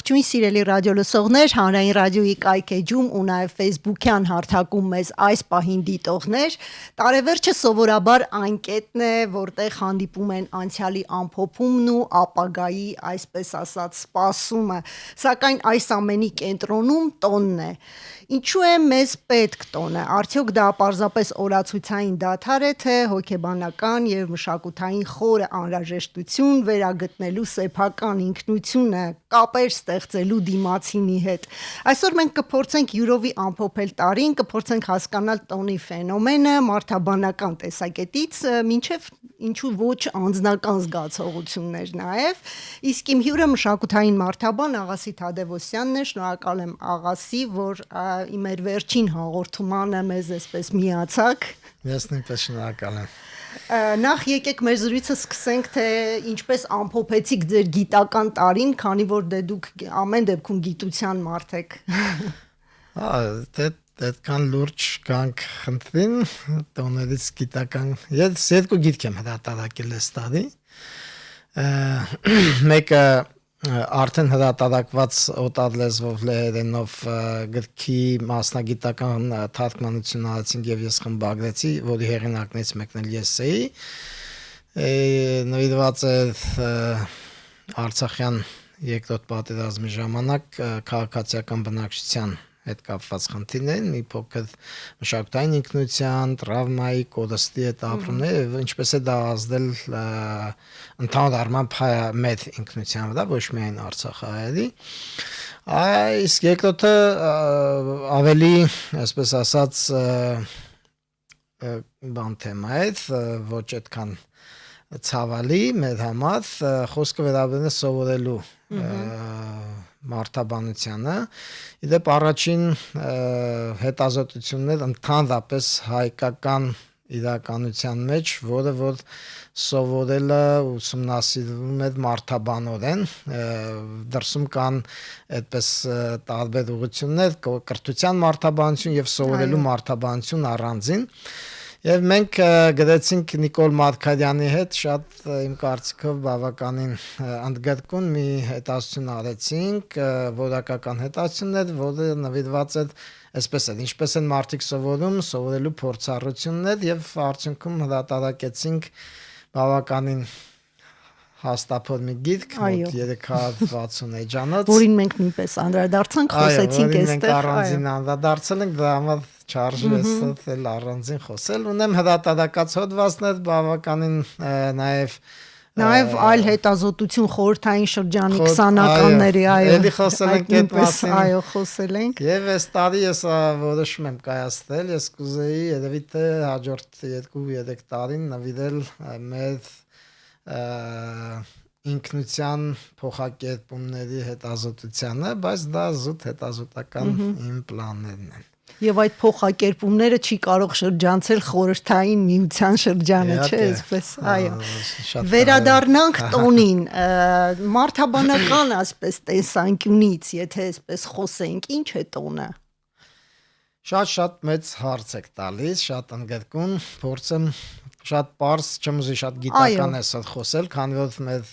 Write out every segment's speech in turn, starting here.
Ողջույն սիրելի ռադիոլսողներ, հանրային ռադիոյի կայքեջում ու նաև Facebook-յան հարթակում մեզ այս պահին դիտողներ։ Տարեվերջը սովորաբար այն կետն է, որտեղ հանդիպում են անցյալի ամփոփումն ու ապագայի, այսպես ասած, սպասումը, սակայն այս ամենի կենտրոնում տոնն է։ Ինչու է մեզ պետք տոնը, արդյոք դա պարզապես օրացույցային դադար է, թե հոգեբանական և մշակութային խորը անհրաժեշտություն վերագտնելու սեփական ինքնությունը, կապեր ստեղծելու դիմացինի հետ։ Այսօր մենք կփորձենք յուրովի ամփոփել տարին, կփորձենք հասկանալ տոնի ֆենոմենը մարդաբանական տեսակետից, մինչև ինչու ոչ անձնական զգացողություններ նաև, իսկ իմ հյուրը մշակութային մարդաբան Աղասի Թադևոսյանն է, շնորհակալ եմ Աղասի, որ մեր վերջին հաղորդմանը մեզ այսպես միացաք։ Ես նույնպես շնորհակալ եմ։ Նախ եկեք մեր զրույցը սկսենք, թե ինչպես ամփոփեցիք ձեր գիտական տարին, քանի որ դուք ամեն դեպքում գիտության մարդ եք։ Այդքան լուրջ կանք խնդրին, տոներից գիտական, ես երկու գիտք եմ հրատարակել այս տարի։ Մեկը արդեն հրատարակված օտար լեզվով լեհերենով գրքի մասնագիտական թարգմանություն արեցինք եւ ես խմբագրեցի, որի հեղինակներից մեկն էլ ես էի։ Նվիրված է Արցախյան երկրորդ պատերազմի ժամանակ քաղաքացիական բնակչության հետ կապված խնդիրներին, մի փոքր մշակութային ինքնության, տրավմայի, կորստի հետ ապրումներ, ինչպես է դա ազդել ընդհանուր առմամբ մեր ինքնության վրա, ոչ միայն արցախահայերի։ Իսկ երկրորդը ավելի, այսպես ասած, բան թեմա է, ոչ այդքան ցավալի մեր համար, խոսքը վերաբերում է սովորելու մարդաբանությանը։ Իդեպ առաջին հետազոտություններ ընդհանրապես հայկական իրականության մեջ, որը որ սովորելը ուսումնասիրվում է մարդաբանորեն, դրսում կան այդպես տարբեր ուղղություններ, կրթության մարդաբանություն եւ սովորելու մարդաբանություն առանձին։ Եվ մենք գրեցինք Նիկոլ Մարգարյանի հետ շատ իմ կարծիքով բավականին ընդգրկուն մի հետազոտություն արեցինք, որակական հետազոտություններ, որը նվիրված է այսպես է, ինչպես են մարդիկ սովորում, սովորելու փորձառություններ եւ արդյունքում հրատարակեցինք բավականին հաստափոր մի գիրք, մոտ 360 էջանոց, որին մենք նույնպես անդրադարձանք, խոսեցինք այստեղ։ Մենք առանձին անդրադարձել ենք, դրա համար չարժի էստել առանձին խոսել։ Ունեմ հրատարակած հոդվածներ, բավականին նաև այլ հետազոտություն խորհրդային շրջանի 20-ականների, էլի խոսել ենք այդ մասին։ Այո, խոսել ենք։ Եվ այս տարի ես որոշում եմ կայացնել, ես կուզեի երևի թե հաջորդ 2-3 տարին նվիրել մեր ինքնության փոխակերպումների հետազոտությանը, բայց դա զուտ հետազոտական իմ պլաններն են։ Եվ այդ փոխակերպումները չի կարող շրջանցել խորհրդային միության շրջանը, չէ՞, այսպես, այո։ Վերադառնանք տոնին, մարդաբանական ասպես տեսանկյունից, եթե այսպես խոսենք, ինչ է տոնը։ Շատ մեծ հարց եք տալիս, շատ ընդգրկուն, փորձեմ շատ պարզ, չեմ ուզի շատ գիտական այսօր խոսել, քանի որ մեր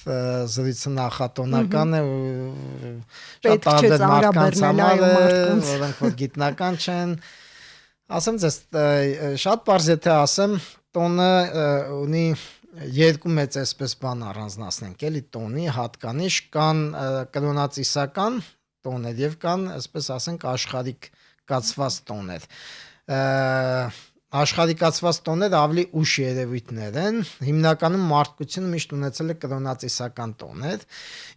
զրույցը նախատոնական է ու շատ տարբեր մարդկանց համար է, որոնք որ գիտնական չեն։ Ասեմ ձեզ, շատ պարզ եթե ասեմ, տոնը ունի երկու մեծ այսպես բան առանձնացնենք, էլի տոնի հատկանիշ, կան կրոնածիսական տոներ եւ կան, այսպես ասենք, աշխարհիկացված տոներ։ Աշխարհիկացված տոները ավելի ուշ երևույթներ են, հիմնականում մարդկությունը միշտ ունեցել է կրոնածիսական տոներ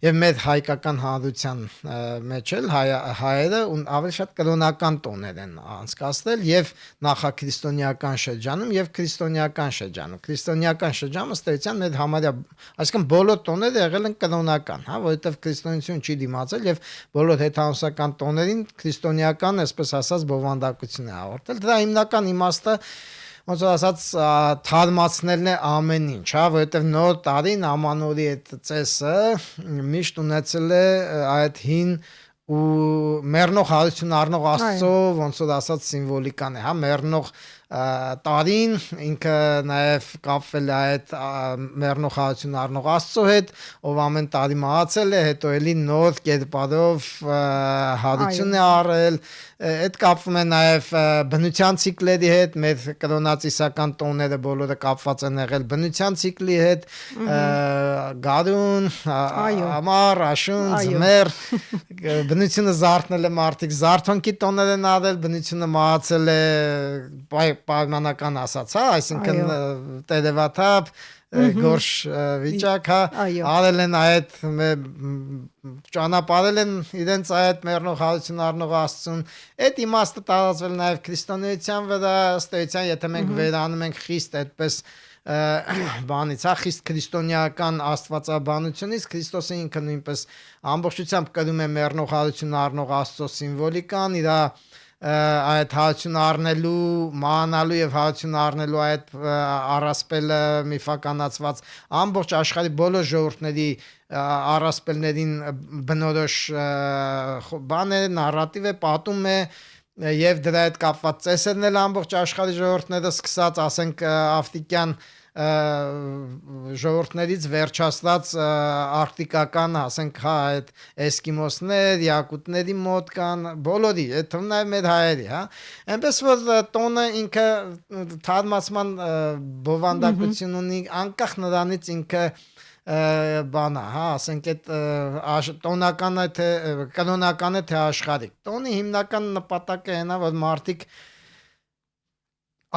եւ մեր հայկական հանրության մեջ էլ հայերը ավելի շատ կրոնական տոներ են անցկացրել եւ նախաքրիստոնեական շրջանում եւ քրիստոնեական շրջանում։ Քրիստոնեական շրջանը ըստ էության մեր համարյա, այսինքն բոլոր տոները եղել են կրոնական, որովհետեւ քրիստոնեություն չի դիմացել եւ բոլոր հեթանոսական տոներին քրիստոնեական, այսպես ասած, բովանդակություն է հաղորդել։ Դրա հիմնական իմաստը ոնց որ ասած թարմացնելն է ամեն ինչ, որովհետև նոր տարին ամանորի այդ ծեսը միշտ ունեցել է այդ հին ու մեռնող հարություն առնող Աստծո ոնց որ ասած սիմվոլիկան է, մեռնող տարին ինքը նաև կապվել է այդ մեռնողություն առնող Աստծո հետ, ով ամեն տարի մահացել է, հետո էլի նոր կերպարով հարություն է առել, այդ կապվում է նաև բնության ցիկլերի հետ, մեր կրոնացիսական տոները բոլորը կապված են եղել բնության ցիկլի հետ, գարուն, ամառ, աշուն, ձմեռ, բնությունը զարթնել է մարդիկ, զարթոնքի տոներ են արել, բնությունը մահացել է պայմանական ասած, հա, այսինքն տերևաթափ, գորշ վիճակ, հա, արել են այդ ճանապարհել են իրենց այդ մեռնողություն առնող Աստծուն, այդ իմաստը տարածվել նաև քրիստոնեության վրա, ըստ էության, եթե մենք վերանում ենք խիստ այդպես բանից, հա, խիստ քրիստոնեական աստվածաբանությունից, Քրիստոսը ինքը նույնպես ամբողջությամբ կրում է մեռնողություն առնող Աստծո սիմվոլիկան, իր այդ հարություն առնելու, մանալու եւ հարություն առնելու այդ առասպելը միֆականացված ամբողջ աշխարհի բոլոր ժողովուրդների առասպելներին բնորոշ բան է, նարատիվ է, պատում է եւ դրա հետ կապված ծեսերն էլ ամբողջ աշխարհի ժողովուրդները սկսած, ասենք, աֆրիկյան ժողովուրդներից վերջացած արկտիկական, ասենք, հա, այդ էսկիմոսներ, յակուտների մոտ կան, բոլորի, այդ թվում նաև մեր հայերի, հա, այնպես որ տոնը ինքը թարմացման բովանդակություն ունի, անկախ նրանից ինքը բանա, հա, ասենք, այդ տոնականը թե կանոնականը թե աշխարհիկ, տոնի հիմնական նպատակը հենա, որ մարդիկ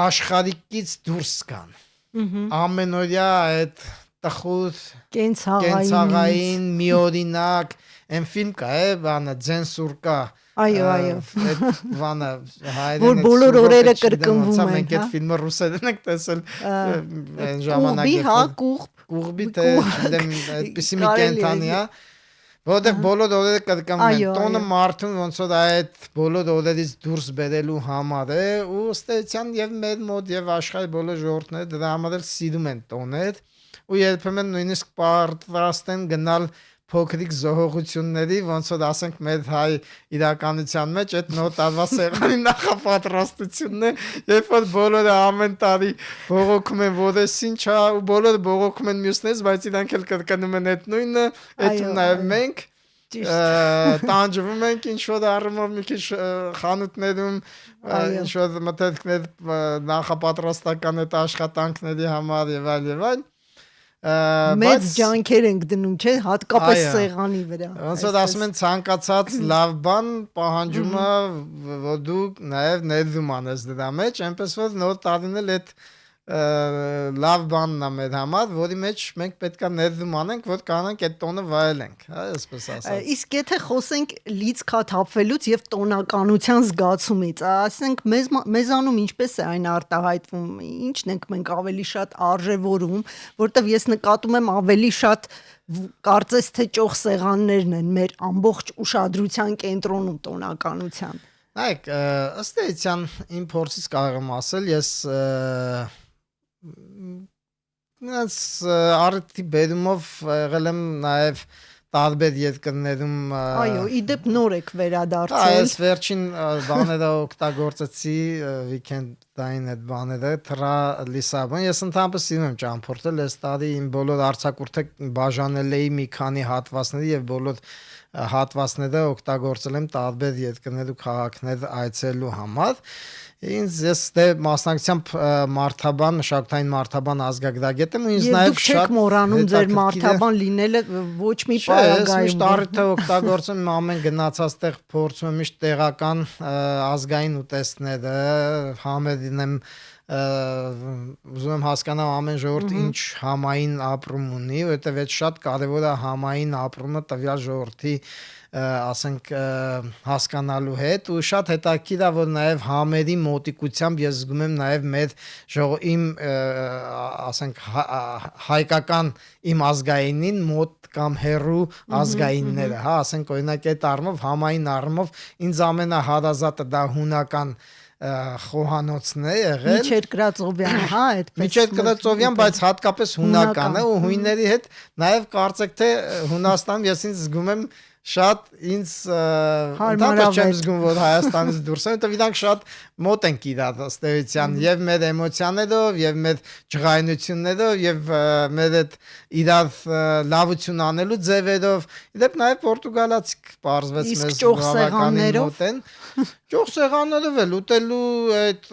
աշխարհիկից դուրս գան, ամենօրյա այդ տխուր կենցաղային միօրինակ այն ֆիլմ կա է բանը Ձենսուրկա այո այդ բանը որ բոլոր օրերը կրկնվում են մենք այդ ֆիլմը ռուսերեն ենք տեսել այն ժամանակ կուղբի թե այդպիսի մի կենթանի է որտեղ բոլոր օրերը կրկնվում են տոնը մարդուն ոնց որ այդ բոլոր օրերից դուրս բերելու համար է ու ըստ էության եւ մեր մոտ եւ աշխարհի բոլոր ժողովուրդները դրա համար էլ սիրում են տոներ ու երբեմն նույնիսկ պատրաստ են գնալ փոքրիկ զոհողությունների ոնց որ ասենք մեր հայ իրականության մեջ այդ նոր տարվա սեղանի նախապատրաստությունն է երբ որ բոլորը ամեն տարի բողոքում են որ էս ինչ է ու բոլորը բողոքում են մյուսներից բայց իրանք էլ կրկնում են այդ նույնը այդ նաև մենք տանջվում ենք ինչ որ առումով մի քիչ խանութներում ինչ որ մտածքներ նախապատրաստական այդ աշխատանքների համար եւ այլ մեծ ջանքեր ենք դնում, չէ, հատկապես սեղանի վրա։ Ոնց որ ասում են ցանկացած լավ բան պահանջում է, որ դու նաև ներդրում անես դրա մեջ, այնպես որ նոր տարին էլ այդ լավ բանն է մեր համար, որի մեջ մենք պետք է ներդրում անենք, որ կանանք այդ տոնը վայելենք, հա, այսպես ասած։ Իսկ եթե խոսենք լիցքաթափվելուց եւ տոնականության զգացումից, ասենք մեզանում ինչպես է այն արտահայտվում, ինչն ենք մենք ավելի շատ արժևորում, որտեվ ես նկատում եմ ավելի շատ կարծես թե ճոխ սեղաններն են մեր ամբողջ ուշադրության կենտրոնում տոնականության։ Նայեք, ըստ էության իմ փորձից կարող եմ ասել, ես արդի բերումով եղել եմ նաև տարբեր երկրներում այո, իդեպ նոր եք վերադարձել։ Այս վերջին բաները օգտագործեցի վիկենդային այդ բաները թրա Լիսաբոն ես ընդհանրապես սիրում եմ ճամփորդել այս տարի իմ բոլոր արձակուրդը բաժանել էի մի քանի հատվածների եւ բոլոր հատվածները օգտագործել եմ տարբեր երկրներ ու քաղաքներ այցելու համար Ինձ ես դե մասնակցությամբ մարդաբան, մշակութային մարդաբան ազգագրագետ եմ ու ինձ նաև շատ մոռանում ձեր մարդաբան լինելը ոչ մի պարագայում։ Ես միշտ առիթը օգտագործում եմ ամեն գնացած տեղ փորձում եմ միշտ տեղական ազգային ուտեստները համերին եմ ուզում եմ հասկանալ ամեն ժողովուրդ ինչ համային ապրում ունի, որովհետև այդ շատ կարևոր է համային ապրումը տվյալ ժողովրդի ասենք հասկանալու հետ ու շատ հետաքրքիր է որ նաև համերի մոտիկությամբ ես զգում եմ նաև մեր իմ ասենք հայկական իմ ազգայինին մոտ կամ հերու ազգայինները, հա, ասենք օրինակ այդ առումով համային առումով ինձ ամենահարազատը դա հունական խոհանոցն է եղել Միջերկրածովյան, հա, այդպես Միջերկրածովյան, բայց հատկապես հունականը ու հույնների հետ նաև կարծեք թե Հունաստանում ես ինձ զգում եմ շատ ինձ ընդհանրապես չեմ զգում, որ Հայաստանից դուրս եմ, որովհետև իրանք շատ մոտ են իրար ըստեյության եւ մեր էմոցիաներով եւ մեր ջղայնություններով եւ մեր այդ իրար լավություն անելու ձևերով իդեպ նաեւ պորտուգալացիք բարձվեց մեզ բավականին մոտ են ճոխ սեղաններով էլ ուտելու այդ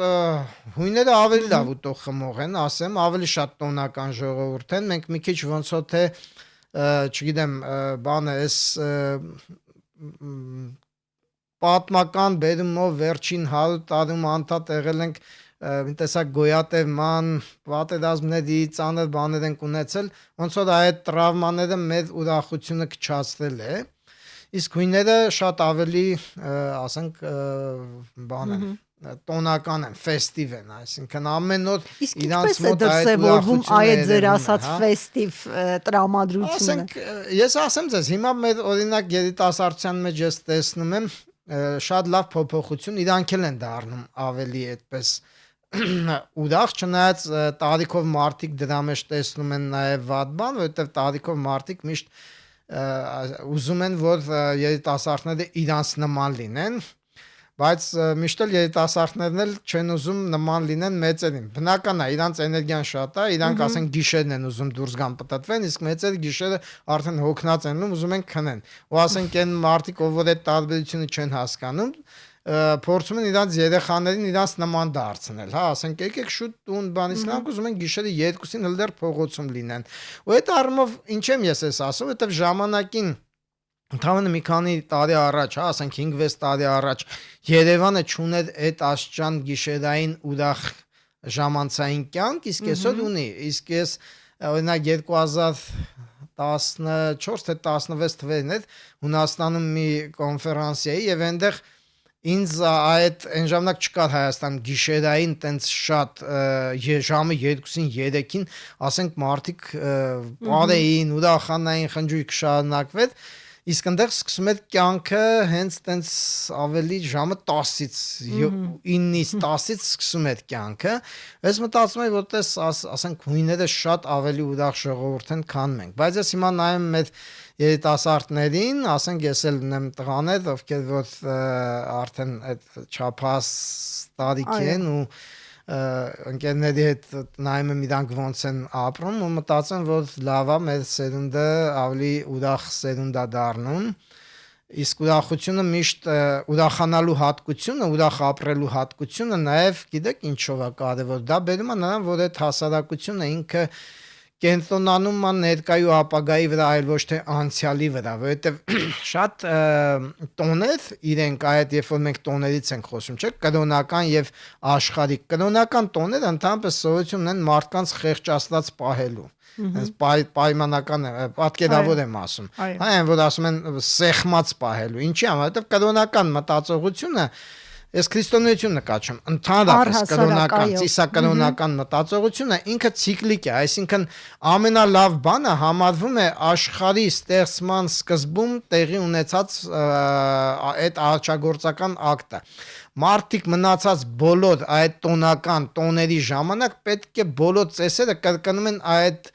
հույները ավելի լավ ուտող խմող են, ասեմ, ավելի շատ տոնական ժողովուրդ են, մենք մի քիչ ոնց որ թե չգիտեմ, բանը էս պատմական բերումով վերջին 100 տարում անդադ եղել ենք մի տեսակ գոյատևման պատերազմների ծանր բաներ ենք ունեցել, ոնց որ այդ տրավմաները մեր ուրախությունը քչացրել է, իսկ հույները շատ ավելի, ասենք, բան են տոնական են, ֆեստիվ են, այսինքն ամեն օր իրանց մոտ այդ ուրախությունը այդ ձեր ասած ֆեստիվ տրամադրությունը։ Ասենք, ես ասեմ ձեզ, հիմա մեր օրինակ երիտասարդության մեջ ես տեսնում եմ շատ լավ փոփոխություն, իրանք էլ են դառնում ավելի այդպես ուրախ, չնայած տարիքով մարդիկ դրա մեջ տեսնում են նաև վատ բան, որովհետև տարիքով մարդիկ միշտ ուզում են, որ երիտասարդները իրանց նման լինեն, բայց միշտ էլ երիտասարդներն էլ չեն ուզում նման լինեն մեծերին։ Բնական է, իրանց էներգիան շատ է, իրանք ասենք գիշերն են ուզում դուրս գան պտտվեն, իսկ մեծերը գիշերը արդեն հոգնած են ուզում են քնեն։ Ու ասենք այն մարդիկ, ով այդ տարբերությունը չեն հասկանում, փորձում են իրանց երեխաներին իրանց նման դարձնել, հա, ասենք եկեք շուտ տուն բանից նրանք ուզում են գիշերը 2-ին հլդեր փողոցում լինեն։ Ու այդ առումով ինչ եմ ես ասում, որովհետև ժամանակին ընդհանրապես մի քանի տարի առաջ, հա, ասենք 5-6 տարի առաջ Երևանը չուներ այդ աշճան գիշերային ուրախ ժամանցային կյանք, իսկ այսօր ունի, իսկ ես օրինակ 2014 թե 16 թվերին էր Հունաստանում մի կոնֆերանսիա էի եւ այնտեղ ինձ այդ այն ժամանակ չկար Հայաստան գիշերային տենց շատ ժամը 2-ին 3-ին, ասենք մարդիկ բարեին, ուրախանային խնջույք շարունակվեց, իսկ այնտեղ սկսում էր կյանքը հենց տենց ավելի ժամը 10-ից 9-ից 10-ից սկսում էր կյանքը, ես մտածում եմ, որ ասենք հույները շատ ավելի ուրախ ժողովուրդ են, քան մենք, բայց ես հիմա նայում մեր երիտասարդներին, ասենք ես էլ ունեմ տղաներ, ովքեր որ արդեն այդ չափահաս տարիքի են ու ընկերների հետ նայում եմ իրանք ոնց են ապրում ու մտածում որ լավ է մեր սերունդը ավելի ուրախ սերունդ է դառնում, իսկ ուրախությունը միշտ ուրախանալու հատկությունը, ուրախ ապրելու հատկությունը նաև գիտեք ինչով է կարևոր, դա բերում է նրան, որ այդ հասարակությունը ինքը կենտրոնանում է ներկայու ապագայի վրա, այլ ոչ թե անցյալի վրա, որովհետև շատ տոներ իրենք այդ երբ որ մենք տոներից ենք խոսում, չէ՞, կրոնական եւ աշխարհիկ։ Կրոնական տոները ընդհանրապես սովորություն ունեն մարդկանց խեղճացած պահելու։ Այս պայմանական պատկերավոր եմ ասում։ Այն որ ասում են սեղմած պահելու։ Ինչի՞ համար, որովհետև կրոնական մտածողությունը Ես քրիստոնեություն նկատում, ընդհանրապես կրոնական, ծիսակրոնական մտածողությունը ինքը ցիկլիկ է, այսինքն ամենալավ բանը համարվում է աշխարհի ստեղծման սկզբում տեղի ունեցած այդ արչագործական ակտը։ Մարդիկ մնացած բոլոր այդ տոնական տոների ժամանակ պետք է բոլոր ծեսերը կրկնում են այդ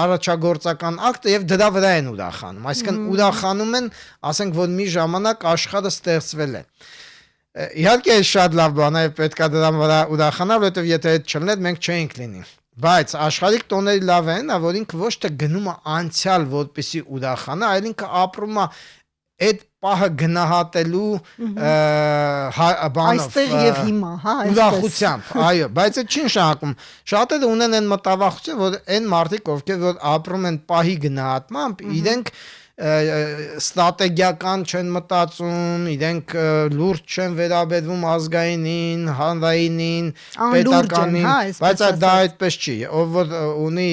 արչագործական ակտը եւ դրա վրա են ուրախանում։ Այսինքն ուրախանում են, ասենք որ մի ժամանակ աշխարհը ստեղծվել է։ Իհարկե շատ լավ բան է, պետք է դրան վրա ուրախանալ, որովհետև եթե այդ չլներ, մենք չէինք լինի։ Բայց աշխարհիկ տոների լավ են, որ ինքը ոչ թե գնում է անցյալ, որպեսի ուրախանա, այլ ինքը ապրում է այդ պահը գնահատելու բանով այստեղ եւ հիմա, հա, ուրախությամբ, այո, բայց այդ չի նշանակում։ Շատերը ունեն այն մտավախություն, որ այն մարդիկ, ովքեր որ ապրում են պահի գնահատմամբ, իրենք ստրատեգիական չեն մտածում, իրենք լուրջ չեն վերաբերվում ազգայինին, հանրայինին, պետականին, բայց դա այդպես չի։ Ով որ ունի,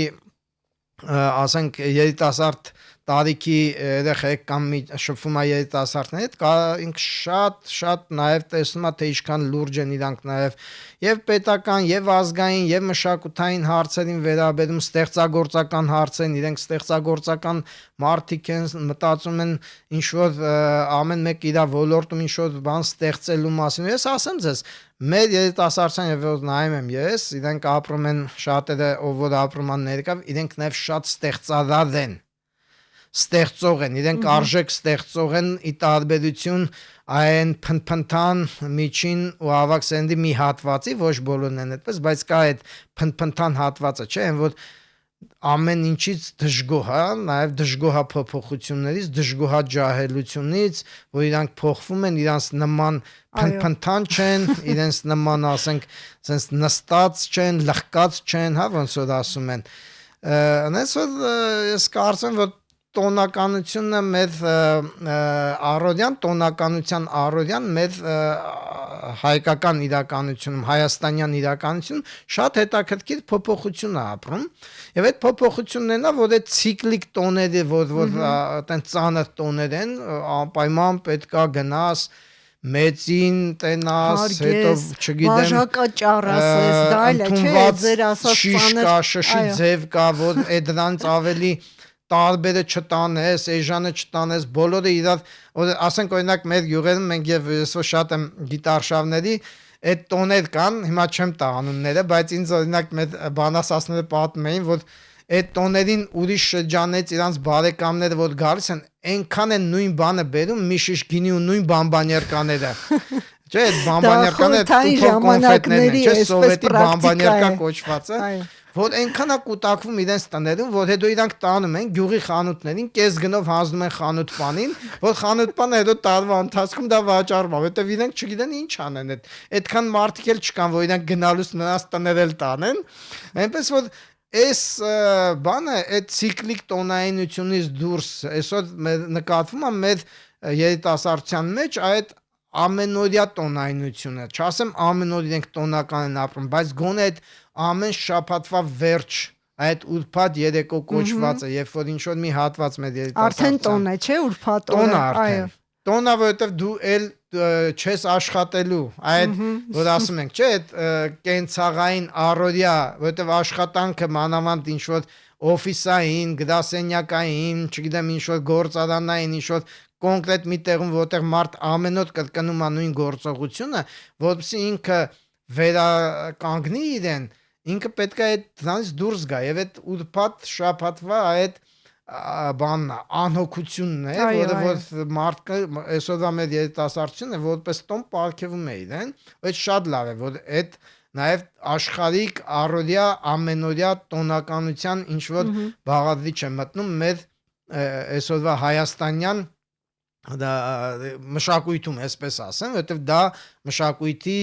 ասենք, երիտասարդ տարիքի երեխեք կամ շփվում է երիտասարդների հետ, ինքը շատ նաև տեսնում է թե ինչքան լուրջ են իրանք նաև եւ պետական, եւ ազգային, եւ մշակութային հարցերին վերաբերում, ստեղծագործական հարցերին, իրենք ստեղծագործական մարդիկ են, մտածում են ինչ որ ամեն մեկ իր ոլորտում ինչ որ բան ստեղծելու մասին։ Ես ասեմ ձեզ, մեր երիտասարդության եւ որ նայում եմ ես, իրենք ապրում են շատերը, ով որ ապրում են ներկա, իրենք նաև շատ ստեղծարար են։ ստեղծող են, իրենք արժեք ստեղծող են ի տարբերություն այն փնփնթան միջին ու ավակ սենդի մի հատվածի, ոչ բոլորն են այդպես, բայց կա այդ փնփնթան հատվածը, չէ՞, այն որ ամեն ինչից դժգոհ է, նաև դժգոհա փոփոխություններից, դժգոհա ջահելությունից, որ իրանք փոխվում են, իրանց նման փնփնթան չեն, իրենց նման, ասենք, sense նստած չեն, լղկած չեն, հա, ոնց որ ասում են։ Այնպես որ ես կարծում որ տոնականությունը մեր առօրյան տոնականության առօրյան մեր հայկական իրականությունում հայաստանյան իրականություն շատ հետաքրքիր փոփոխություն է ապրում եւ այդ փոփոխություններն է որ այդ ցիկլիկ տոները որ այտենց ծանր տոներ են անպայման պետքա գնաս մեծին տենաս հետո չգիտեմ բաժակաճառասես դա էլ է չէ ձեր ասած ծանր շշի ձև կա որ այդ դրանից ավելի տարբերը չտանես, էժանը չտանես, բոլորը իրար, ասենք օրինակ մեր յուղերում մենք եւ ես որ շատ եմ գիտարշավների, այդ տոներ կան, հիմա չեմ տա անունները, բայց ինձ օրինակ մեր բանասացները պատմում էին, որ այդ տոներին ուրիշ շրջանից իրանց բարեկամները որ գալիս են, այնքան են նույն բանը բերում, մի շիշ գինի ու նույն բամբանյարկաները։ Չէ, այդ բամբանյարկաները տուփով կոնֆետներն են, չէ, սովետի բամբանյարկա կոչվածը։ Որ այնքան է կուտակվում իրենց տներում, որ հետո իրանք տանում են գյուղի խանութներին, կես գնով հանձնում են խանութպանին, որ խանութպանը հետո տարվա ընթացքում դա վաճառվում է, որտեվ իրենք չգիտեն ինչ անեն այդ։ Այդքան մարդիկ էլ չկան, որ իրանք գնալուց նրանց տներ էլ տանեն։ Այնպես որ այս բանը այդ ցիկլիկ տոնայնությունից դուրս այսօր նկատվում է մեր երիտասարդության մեջ այդ ամենօրյա տոնայնությունը, չասեմ ամեն օր իրենք տոնական են ապրում, բայց գոնե այդ ամեն շաբաթվա վերջ այդ ուրբաթ երեկո կոչվածը, երբ որ ինչ որ մի հատված մեր երիտասարդության արդեն տոն է, չէ, ուրբաթ օրը, այո, տոնը որովհետև դու էլ չես աշխատելու, այդ որ ասում ենք, չէ, այդ կենցաղային առօրյա, որովհետև աշխատանքը մանավանդ ինչ որ օֆիսային, գրասենյակային, չգիտեմ ինչ որ գործարանային, ինչ որ կոնկրետ մի տեղում որտեղ մարդ ամեն օր կրկնում է նույն գործողությունը, որովհետեւ ինքը վերականգնի իրեն, ինքը պետք է այդ դրանից դուրս գա եւ այդ ուրբաթ շաբաթվա այդ բանն անհոգությունն է, որը որ մարդը այսօրվա մեր երիտասարդությունը որպես տոն պարգևում է իրեն, այդ շատ լավ է, որ այդ նաև աշխարհիկ առօրյա ամենօրյա տոնականության ինչ որ բաղադրիչ է մտնում մեր այսօրվա հայաստանյան դա մշակույթում այսպես ասեմ, որովհետև դա մշակույթի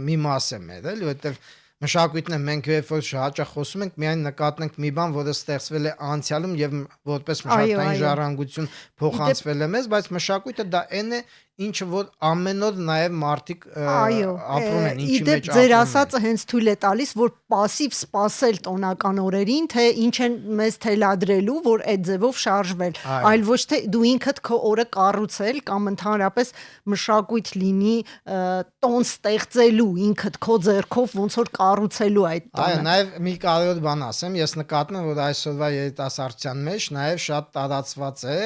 մի մաս է մեր, էլի, որովհետև մշակույթն է մենք երբ որ հաճախ խոսում ենք, միայն նկատենք մի բան, որը ստեղծվել է անցյալում եւ որպես մշակութային ժառանգություն փոխանցվել է մեզ, բայց մշակույթը դա այն է, ինչը որ ամեն օր նաև մարդիկ ապրում են, ինչի մեջ ապրում են։ Ձեր ասածը հենց թույլ է տալիս, որ пассив սпасել տոնական օրերին, թե ինչ են մեզ թելադրելու, որ այդ ձևով շարժվել, այլ ոչ թե դու ինքդ քո օրը կառուցել կամ ընդհանրապես մշակույթ լինի տոն ստեղծելու ինքդ քո ձեռքով ոնց որ կառուցելու այդ տոնը։ Այո, նաև մի կարևոր բան ասեմ, ես նկատում եմ, որ այսօրվա երիտասարդության մեջ նաև շատ տարածված է,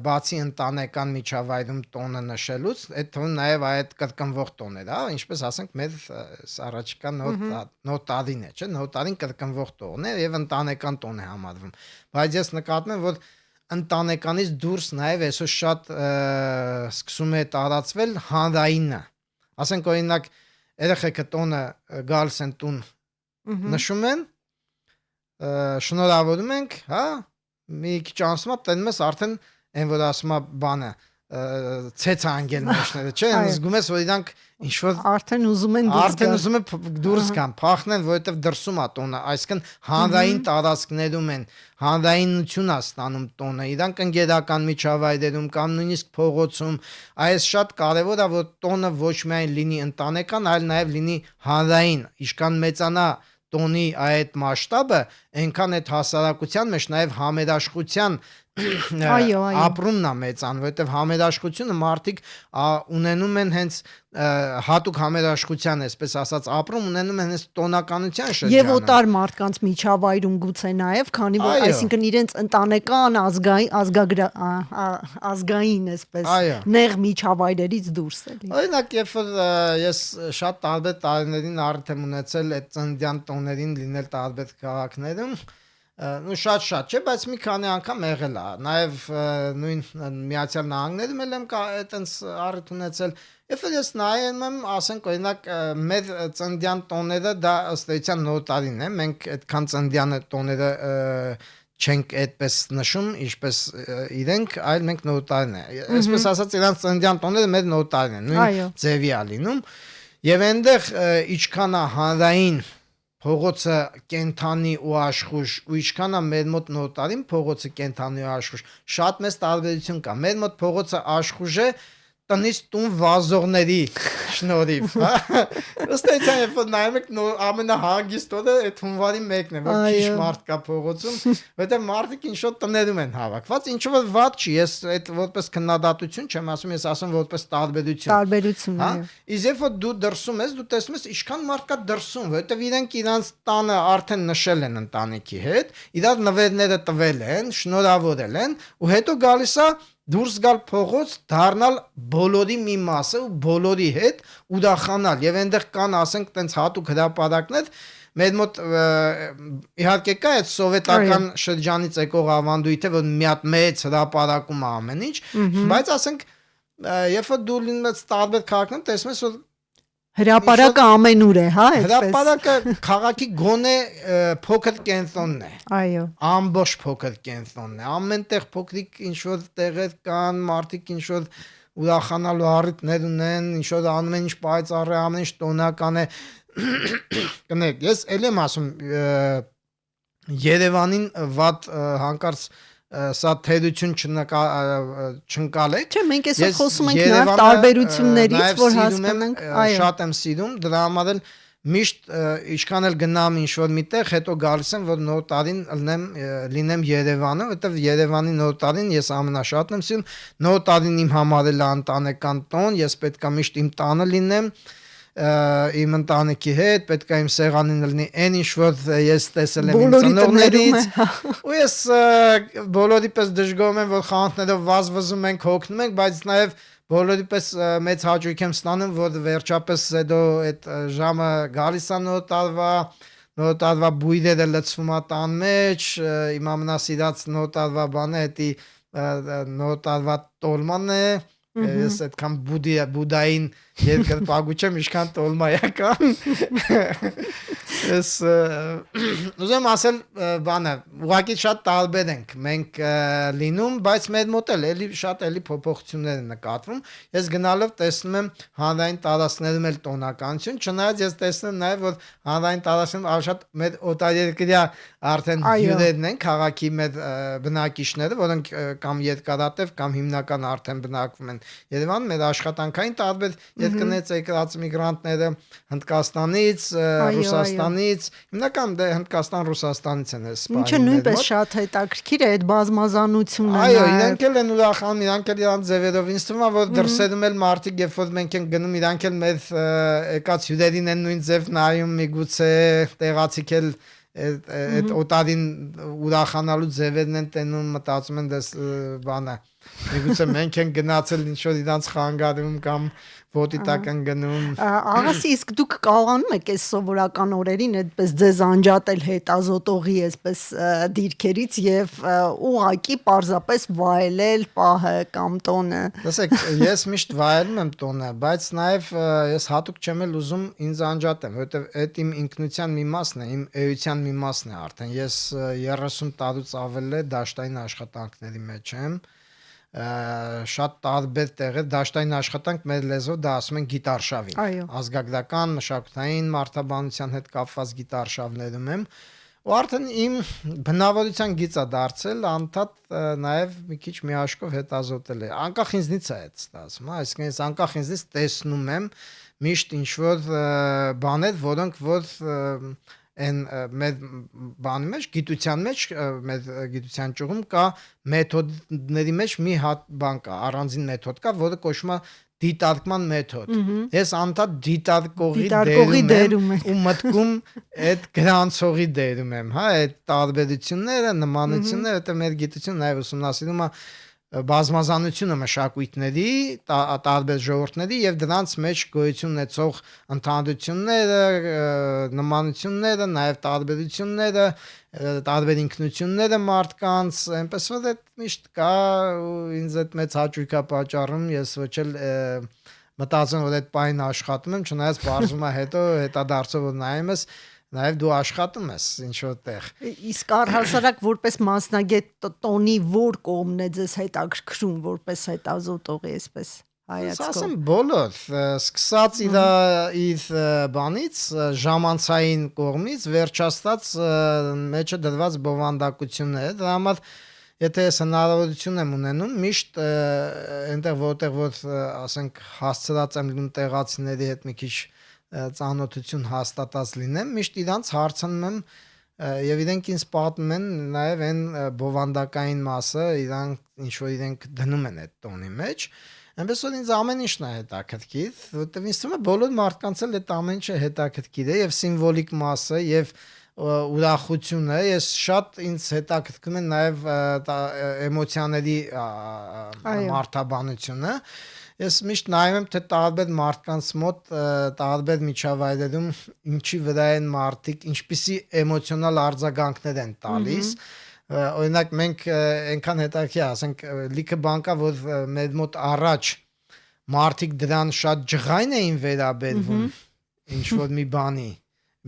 բացի ընտանեկան միջավայրում տոնը նշելուց, այդ թվում նաև այդ կրկնվող տոներ, հա, ինչպես ասենք, մեր առաջիկա նոր տարին է, չէ՞, նոր տարին կրկնվող տոն է եւ ընտանեկան տոն է համարվում։ Բայց ես նկատում եմ, որ ընտանեկանից դուրս նաև այսօր շատ սկսում է տարածվել հանրայինը։ Ասենք օրինակ, երեխեքը տոնը գալիս են տուն, նշում են, շնորհավորում ենք, հա, մի քիչ անցումա տենում ես արդեն այն որ ասում է բանը ցեցը անգել մեջները, չէ՞, զգում ես որ իրանք ինչ որ արդեն ուզում են դուրս գան, փախնեն, որովհետև դրսում է տոնը, այսինքն հանրային տարածքներում են, հանրայնություն է ստանում տոնը, իրանք ընկերական միջավայրերում կամ նույնիսկ փողոցում, այս շատ կարևոր է որ տոնը ոչ միայն լինի ընտանեկան, այլ նաև լինի հանրային, ինչքան մեծանա տոնի այդ մասշտաբը, այնքան այդ հասարակության մեջ նաև համերաշխության ապրումն է մեծան, որովհետև համերաշխությունը մարդիկ ունենում են հենց հատուկ համերաշխության, այսպես ասած, ապրում ունենում են հենց տոնականության շրջանը։ Եվ օտար մարդկանց միջավայրում գուցե նաև, քանի որ այսինքն իրենց ընտանեկան ազգային այսպես նեղ միջավայրերից դուրս էլի։ Օրինակ, երբ որ ես շատ տարբեր տարիներին առիթ եմ ունեցել այդ ծննդյան տոներին լինել տարբեր քաղաքներում, ու շատ չէ, բայց մի քանի անգամ եղել է։ Նաև նույն Միացյալ Նահանգներում եմ այտենց առիթ ունեցել։ Երբ ես նայում եմ, ասենք օրինակ մեր ծննդյան տոները դա ըստ էության նոր տարին է, մենք այդքան ծննդյան տոները չենք այդպես նշում, ինչպես իրենք, այլ մենք նոր տարին է։ Այսպես ասած, իրանց ծննդյան տոները մեր նոր տարին են, նույն ձևի է լինում։ Եվ այնտեղ ինչքան է հանրային փողոցը կենթանի ու աշխուժ ու ինչքան է մեր մոտ նոր տարին փողոցը կենթանի ու աշխուժ, շատ մեծ տարբերություն կա։ Մեր մոտ փողոցը աշխուժ է տնից տուն վազողների շնորհիվ, հա։ Ըստ էության, երբ որ նայում եք ամենահագիստ օրը այդ հունվարի 1-ն է, որ քիչ մարդ կա փողոցում, որտեղ մարդիկ ինչ որ տներում են հավաքված, ինչ որ վատ չի, ես այդ որպես քննադատություն չեմ ասում, ես ասում որպես տարբերություն, հա։ Իսկ երբ որ դու դրսում ես, դու տեսնում ես ինչքան մարդ կա դրսում, որտեղ իրենք իրանց տանը արդեն նշել են ընտանիքի հետ, իրար նվերները տվել են, շնորհավորել են, ու հետո գալիս է դուրս գալ փողոց, դառնալ բոլորի մի մասը ու բոլորի հետ ուրախանալ եւ այնտեղ կան ասենք տենց հատուկ հրապարակներ մեր մոտ իհարկե կա այդ սովետական շրջանից եկող ավանդույթը որ մի հատ մեծ հրապարակում է ամեն ինչ բայց ասենք երբ որ դու լինում ես տարբեր քաղաքներում տեսնում ես որ հրապարակը ամենուր է, հա, այդպես։ Հրապարակը քաղաքի գոնե փոքր կենտրոնն է։ Այո։ Ամբողջ փոքր կենտրոնն է։ Ամենտեղ փոքրիկ ինչ որ տեղեր կան, մարդիկ ինչ որ ուրախանալու առիթներ ունեն, ինչ որ անում են ինչ պայծառ է, ամեն ինչ տոնական է։ Կնեք, ես ել եմ ասում Երևանին վատ հանկարծ սա թերություն չընկալեք։ Չէ, մենք այսօր խոսում ենք նաև տարբերություններից, որ հասկանանք, այո։ Շատ եմ սիրում, դրա համար էլ միշտ ինչքան էլ գնամ ինչ որ միտեղ, հետո գալիս եմ որ նոր տարին լինեմ Երևանը, որովհետև Երևանի նոր տարին ես ամենաշատն եմ սիրում, նոր տարին իմ համար էլ ընտանեկան տոն, ես պետք է միշտ իմ տանը լինեմ իմ ընտանիքի հետ, պետք է իմ սեղանին լինի այն ինչ որ ես տեսել եմ իմ ծնողներից ու ես բոլորի պես դժգոհում եմ որ խանութներով վազվզում ենք, հոգնում ենք, բայց նաև բոլորի պես մեծ հաճույք եմ ստանում որ վերջապես հետո այդ ժամը գալիս է նոր տարվա բույրերը լցվում է տան մեջ, իմ ամենասիրած նոր տարվա բանը էդի նոր տարվա տոլման է ես այդքան բուդային երկրպագու չեմ, ինչքան տոլմայական ես ուզում ասել բանը, ուղղակի շատ տարբեր ենք մենք լինում, բայց մեր մոտ էլի շատ փոփոխություններ են նկատվում ես գնալով տեսնում եմ հանրային տարածքներում էլ տոնականություն, չնայած ես տեսնում եմ նաև որ հանրային տարածքներում շատ մեր օտարերկրյա արդեն հյուրերն են քաղաքի մեր բնակիչները, որոնք կամ երկարատև կամ հիմնական արդեն բնակվում են Երևանում, մեր աշխատանքային տարբեր երկրներից եկած միգրանտները Հնդկաստանից, Ռուսաստանից, հիմնական Հնդկաստան, Ռուսաստանից են սպայում։ Ինչը նույնպես շատ հետաքրքիր է այդ բազմազանությունը։ Այո, իրենք էլ են ուրախանում, իրանք էլ իրանք ձևերով ինձ թվում է որ դրսերում էլ մարդիկ երբ որ մենք ենք գնում, իրանք էլ մեր եկած հյուրերին են նույն ձև նայում, միգուցե տեղացիք էլ այդ օտարին ուրախանալու ձևերն են տենում, մտածում են դες բանը միգուցե մենք ենք գնացել ինչ որ իրանց խանգարում կամ ոտի տակ են գնում։ Աղասի, իսկ դուք կարողանում եք այս սովորական օրերին այդպես ձեզ անջատել հետազոտողի այսպես դիրքերից եւ ուղակի պարզապես վայելել պահը կամ տոնը։ Լսեք, ես միշտ վայելում եմ տոնը, բայց նաեւ ես հատուկ չեմ էլ ուզում ինձ անջատեմ, որովհետեւ այդ իմ ինքնության մի մասն է, իմ էության մի մասն է արդեն։ Ես 30 տարուց ավել է դաշտային աշխատանքների մեջ եմ։ Շատ տարբեր տեղեր դաշտային աշխատանք մեր լեզվով դա ասում են գիտարշավին ազգագրական մշակութային մարդաբանության հետ կապված գիտարշավներում եմ ու արդեն իմ բնավորության գիծա դարձել անդադ նաև մի քիչ մի աշկով հետազոտել է անկախ ինձնից է այդ ստացվում այսինքն ես անկախ ինձնից տեսնում եմ միշտ ինչ որ բաներ որոնք որ այն մեր բանի մեջ գիտության մեջ մեր գիտության ճյուղում կա մեթոդների մեջ մի հատ բան կա առանձին մեթոդ կա որը կոչվում է դիտարկման մեթոդ ես անդադ դիտարկողի դերում եմ ու մտքում այդ գրանցողի դերում եմ հա այդ տարբերությունները նմանությունները դա մեր գիտությունը նաև ուսումնասիրում է բազմազանությունը մշակույթների, տարբեր ժողովուրդների եւ դրանց մեջ գոյություն ունեցող ընդհանրությունները, նմանությունները, նաեւ տարբերությունները, տարբեր ինքնությունները մարդկանց, այնպես որ այդ միշտ կա ինձ այդ մեծ հաճույք է պատճառում, ես ոչ էլ մտածում որ այդ բանը աշխատում եմ, չնայած բարձում է հետո հետադարձով որ նայում ես Նաև դու աշխատում ես ինչ որտեղ։ Իսկ առհասարակ որպես մասնագետ տոնի որ կողմն է ձեզ հետաքրքրում որպես հետազոտողի այսպես հայացքով։ Ասեմ բոլոր, սկսած իր բանից ժամանցային կողմից վերջացած մեջը դրված բովանդակությունները, դրա համար եթե ես հնարավորություն եմ ունենում միշտ այնտեղ որտեղ որ ասենք հասցրած եմ լինում տեղացիների հետ մի քիչ ծանոթություն հաստատած լինեմ, միշտ իրանց հարցնում եմ եւ իրենք ինձ պատմում են նաեւ այն բովանդակային մասը, իրանք ինչ որ իրենք դնում են այդ տոնի մեջ, այնպես որ ինձ ամեն ինչն է հետաքրքիր, որտեղ ինձ թվում է բոլոր մարդկանց էլ այդ ամեն ինչը հետաքրքիր է եւ սիմվոլիկ մասը եւ ուրախությունը, ես շատ ինձ հետաքրքրում են նաեւ էմոցիաների մարդաբանությունը Ես միշտ նայում եմ թե տարբեր մարդկանց մոտ տարբեր միջավայրերում ինչի վրա են մարդիկ, ինչպիսի էմոցիոնալ արձագանքներ են տալիս։ Օրինակ մենք այնքան հետաքրքիր ասենք լիքը բան կա որ մեր մոտ առաջ մարդիկ դրան շատ ջղայն էին վերաբերվում ինչ որ մի բանի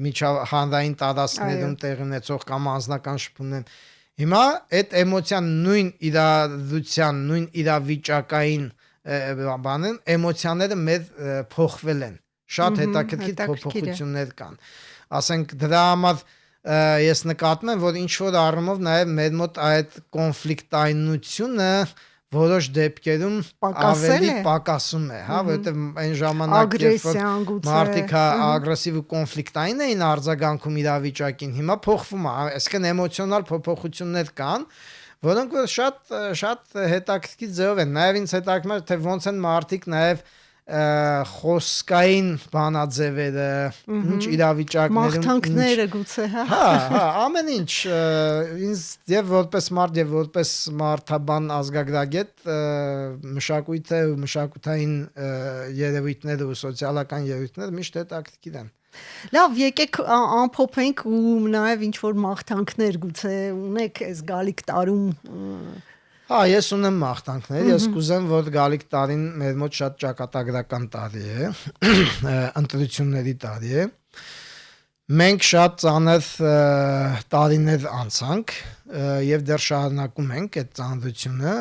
միջահանրային տարածքներում տեղ ունեցող կամ անձնական շփումներում։ Հիմա այդ էմոցիան նույն իրադրության, նույն իրավիճակային բանն էմոցիաները մեր փոխվել են շատ հետաքրքիր փոփոխություններ կան ասենք դրա համար ես նկատում եմ որ ինչ որ առումով նաև մեր մոտ այդ կոնֆլիկտայնությունը որոշ դեպքերում ավելի պակասում է հա որովհետև այն ժամանակ երբ որ մարդիկ ագրեսիվ ու կոնֆլիկտային էին արձագանքում իրավիճակին հիմա փոխվում է այսինքն էմոցիոնալ փոփոխություններ կան Որոնք որ շատ հետաքրքիր ձևով են, նաև ինձ հետաքրքրում է թե ոնց են մարդիկ նաև խոսքային բանաձևերը, ինչ իրավիճակներում մաղթանքները գուցե, հա։ Հա, ամեն ինչ ինձ եւ որպես մարդ եւ որպես մարդաբան ազգագրագետ մշակույթը ու մշակութային երևույթները ու սոցիալական երևույթները միշտ հետաքրքիր են։ Լավ, եկեք ամփոփենք ու նաև ինչ որ մաղթանքներ գուցե ունեք այս գալիք տարում Հա, ես ունեմ մաղթանքներ, ես կուզեմ, որ գալիք տարին մեր մոտ շատ ճակատագրական տարի է, ընտրությունների տարի է։ Մենք շատ ծանր տարիներ անցանք եւ դեռ շարունակում ենք այդ ծանրությունը,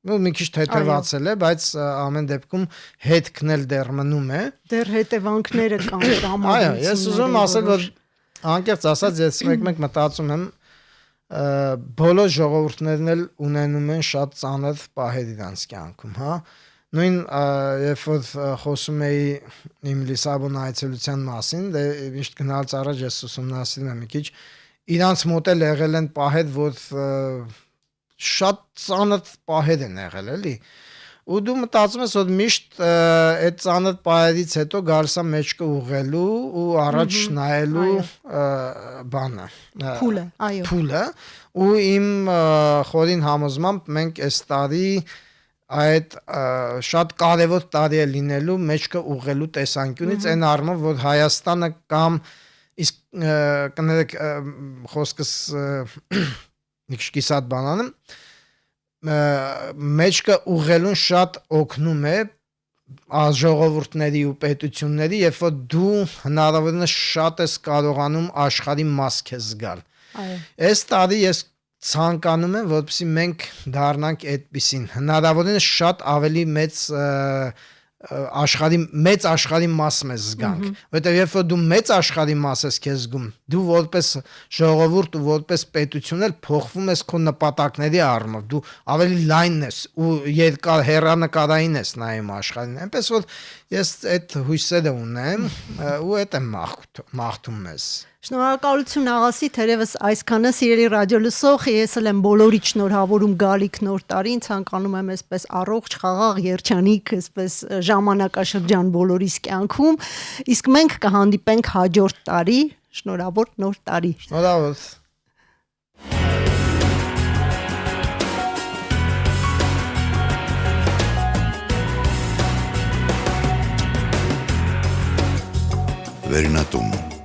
մի քիչ թեթևացել է, բայց ամեն դեպքում հետքն էլ դեռ մնում է։ Դեռ հետևանքները կան դրամատուրգիայի։ Այո, ես ուզում եմ ասել, որ անկեղծ ասած, ես մեկ մտածում եմ բոլոր ժողովուրդներն էլ ունենում են շատ ծանր պահեր իրանց կյանքում, հա։ Նույն երբ որ խոսում էի իմ Լիսաբոն այցելության մասին, դե միշտ գնալուց առաջ ես ուսումնասիրում եմ մի քիչ, իրանց մոտ էլ եղել են պահեր, որ շատ ծանր պահեր են եղել, էլի։ Ու դու մտածում ես, որ միշտ այդ ծանր պահերից հետո գալիս է մեջքը ուղղելու ու առաջ նայելու բանը։ Փուլը, այո։ Փուլը ու իմ խորին համոզմամբ մենք այս տարի այդ շատ կարևոր տարի է լինելու մեջքը ուղղելու տեսանկյունից այն առումով, որ Հայաստանը կամ իսկ կներեք խոսքս մի քիչ կիսատ բանանում մեջքը ուղղելուն շատ օգնում է ժողովուրդների ու պետությունների, երբ որ դու հնարավորինս շատ ես կարողանում աշխարհի մաս քեզ զգալ։ Այո։ Այս տարի ես ցանկանում եմ, որպեսզի մենք դառնանք այդպիսին, հնարավորինս շատ ավելի մեծ աշխարհի մաս մեզ զգանք, որովհետև երբ որ դու մեծ աշխարհի մաս ես քեզ զգում, դու որպես ժողովուրդ ու որպես պետություն էլ փոխվում ես քո նպատակների առումով, դու ավելի լայն ես ու երկար հեռանկարային ես նայում աշխարհին, այնպես որ ես այդ հույսերը ունեմ ու այդ եմ մաղթում մեզ։ Շնորհակալություն աղասի, թերևս այսքանը սիրելի ռադիո լսող, ես էլ եմ բոլորիդ շնորհավորում գալիք նոր տարին, ցանկանում եմ այսպես առողջ, խաղաղ, երջանիկ, այսպես ժամանակաշրջան բոլորիս կյանքում, իսկ մենք կհանդիպենք հաջորդ տարի, շնորհավոր նոր տարի։ Շնորհավոր։ Վերնատուն